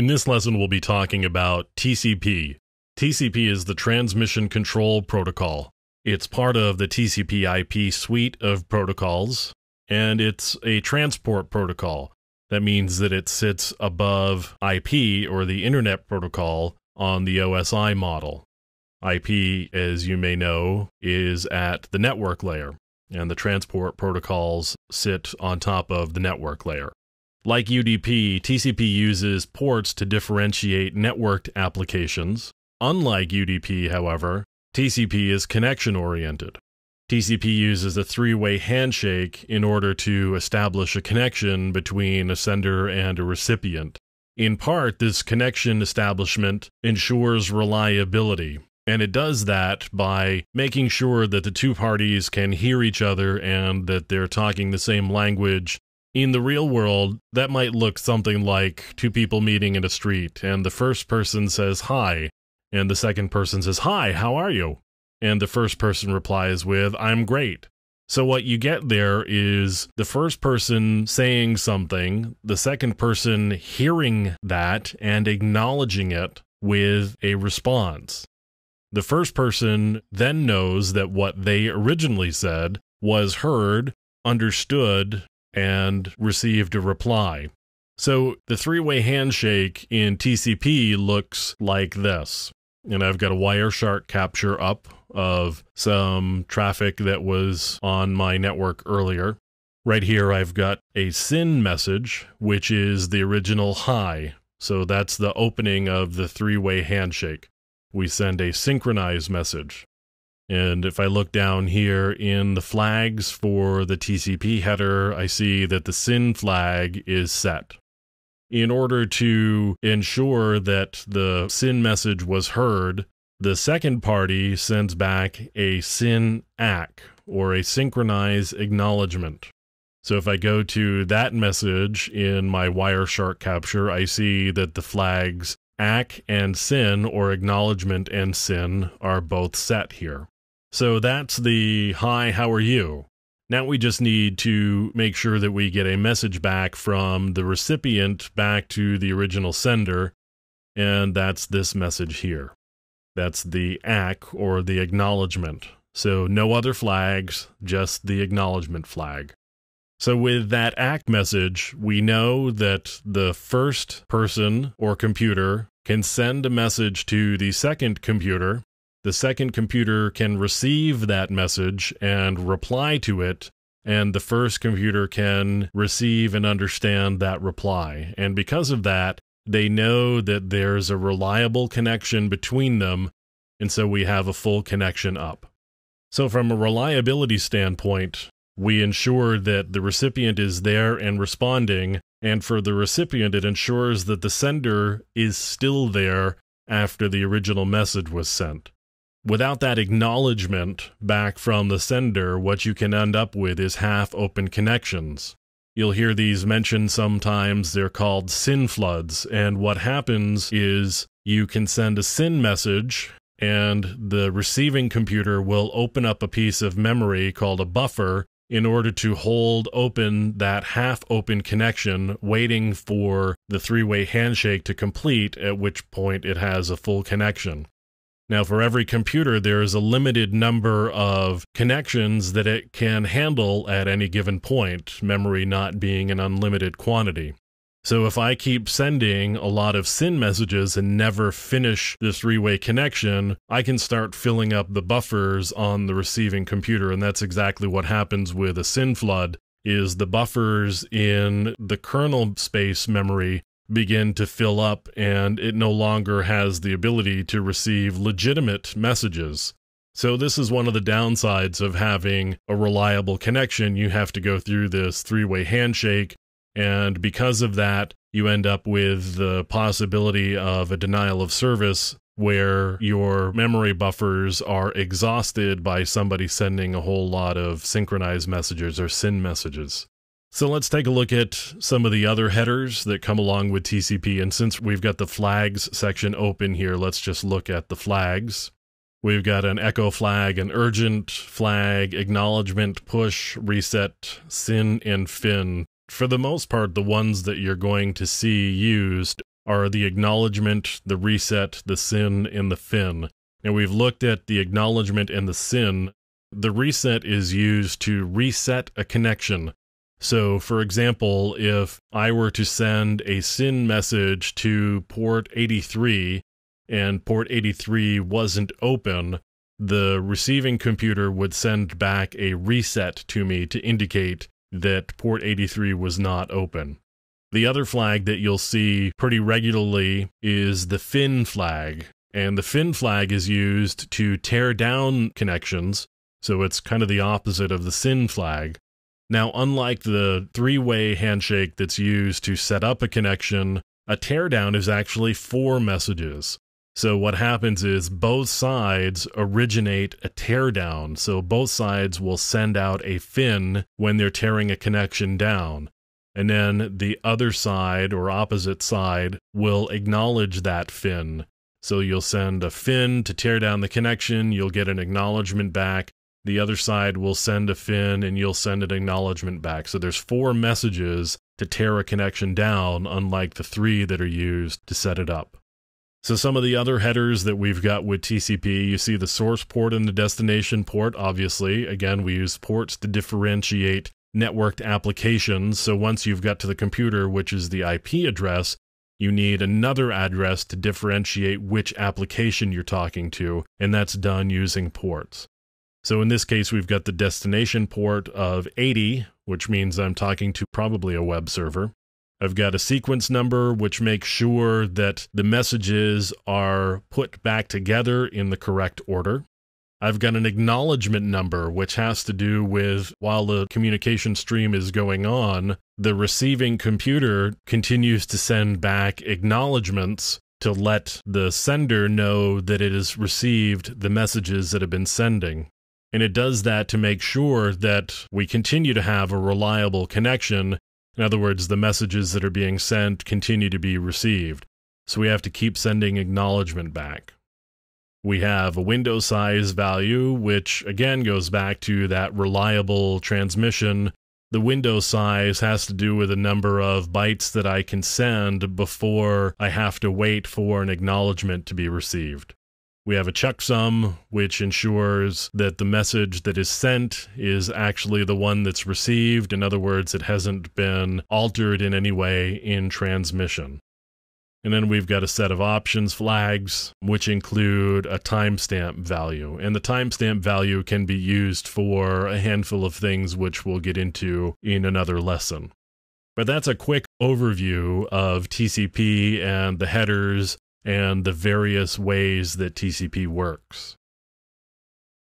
In this lesson, we'll be talking about TCP. TCP is the Transmission Control Protocol. It's part of the TCP/IP suite of protocols, and it's a transport protocol. That means that it sits above IP, or the Internet Protocol, on the OSI model. IP, as you may know, is at the network layer, and the transport protocols sit on top of the network layer. Like UDP, TCP uses ports to differentiate networked applications. Unlike UDP, however, TCP is connection-oriented. TCP uses a three-way handshake in order to establish a connection between a sender and a recipient. In part, this connection establishment ensures reliability, and it does that by making sure that the two parties can hear each other and that they're talking the same language. In the real world, that might look something like two people meeting in a street, and the first person says hi, and the second person says, "Hi, how are you?" And the first person replies with, "I'm great." So what you get there is the first person saying something, the second person hearing that and acknowledging it with a response. The first person then knows that what they originally said was heard, understood, and received a reply. So the three-way handshake in TCP looks like this. And I've got a Wireshark capture up of some traffic that was on my network earlier. Right here I've got a SYN message, which is the original hi. So that's the opening of the three-way handshake. We send a synchronized message. And if I look down here in the flags for the TCP header, I see that the SYN flag is set. In order to ensure that the SYN message was heard, the second party sends back a SYN ACK, or a synchronized acknowledgement. So if I go to that message in my Wireshark capture, I see that the flags ACK and SYN, or acknowledgement and SYN, are both set here. So that's the "Hi, how are you?" Now we just need to make sure that we get a message back from the recipient back to the original sender, and that's this message here. That's the ACK, or the acknowledgement. So no other flags, just the acknowledgement flag. So with that ACK message, we know that the first person or computer can send a message to the second computer. The second computer can receive that message and reply to it, and the first computer can receive and understand that reply. And because of that, they know that there's a reliable connection between them, and so we have a full connection up. So from a reliability standpoint, we ensure that the recipient is there and responding, and for the recipient, it ensures that the sender is still there after the original message was sent. Without that acknowledgement back from the sender, what you can end up with is half-open connections. You'll hear these mentioned sometimes. They're called SYN floods, and what happens is you can send a SYN message, and the receiving computer will open up a piece of memory called a buffer in order to hold open that half-open connection, waiting for the three-way handshake to complete, at which point it has a full connection. Now, for every computer, there is a limited number of connections that it can handle at any given point, memory not being an unlimited quantity. So if I keep sending a lot of SYN messages and never finish the three-way connection, I can start filling up the buffers on the receiving computer, and that's exactly what happens with a SYN flood, is the buffers in the kernel space memory begin to fill up, and it no longer has the ability to receive legitimate messages. So this is one of the downsides of having a reliable connection. You have to go through this three-way handshake, and because of that, you end up with the possibility of a denial of service where your memory buffers are exhausted by somebody sending a whole lot of synchronized messages or SYN messages. So let's take a look at some of the other headers that come along with TCP, and since we've got the flags section open here, let's just look at the flags. We've got an echo flag, an urgent flag, acknowledgement, push, reset, SYN, and FIN. For the most part, the ones that you're going to see used are the acknowledgement, the reset, the SYN, and the FIN. And we've looked at the acknowledgement and the SYN. The reset is used to reset a connection. So, for example, if I were to send a SYN message to port 83 and port 83 wasn't open, the receiving computer would send back a reset to me to indicate that port 83 was not open. The other flag that you'll see pretty regularly is the FIN flag. And the FIN flag is used to tear down connections, so it's kind of the opposite of the SYN flag. Now, unlike the three-way handshake that's used to set up a connection, a teardown is actually 4 messages. So what happens is both sides originate a teardown, so both sides will send out a FIN when they're tearing a connection down. And then the other side, or opposite side, will acknowledge that FIN. So you'll send a FIN to tear down the connection, you'll get an acknowledgement back. The other side will send a FIN and you'll send an acknowledgement back. So there's 4 messages to tear a connection down, unlike the 3 that are used to set it up. So some of the other headers that we've got with TCP, you see the source port and the destination port, obviously. Again, we use ports to differentiate networked applications. So once you've got to the computer, which is the IP address, you need another address to differentiate which application you're talking to, and that's done using ports. So in this case, we've got the destination port of 80, which means I'm talking to probably a web server. I've got a sequence number, which makes sure that the messages are put back together in the correct order. I've got an acknowledgement number, which has to do with while the communication stream is going on, the receiving computer continues to send back acknowledgements to let the sender know that it has received the messages that have been sending. And it does that to make sure that we continue to have a reliable connection. In other words, the messages that are being sent continue to be received. So we have to keep sending acknowledgement back. We have a window size value, which again goes back to that reliable transmission. The window size has to do with the number of bytes that I can send before I have to wait for an acknowledgement to be received. We have a checksum, which ensures that the message that is sent is actually the one that's received. In other words, it hasn't been altered in any way in transmission. And then we've got a set of options flags, which include a timestamp value. And the timestamp value can be used for a handful of things, which we'll get into in another lesson. But that's a quick overview of TCP and the headers and the various ways that TCP works.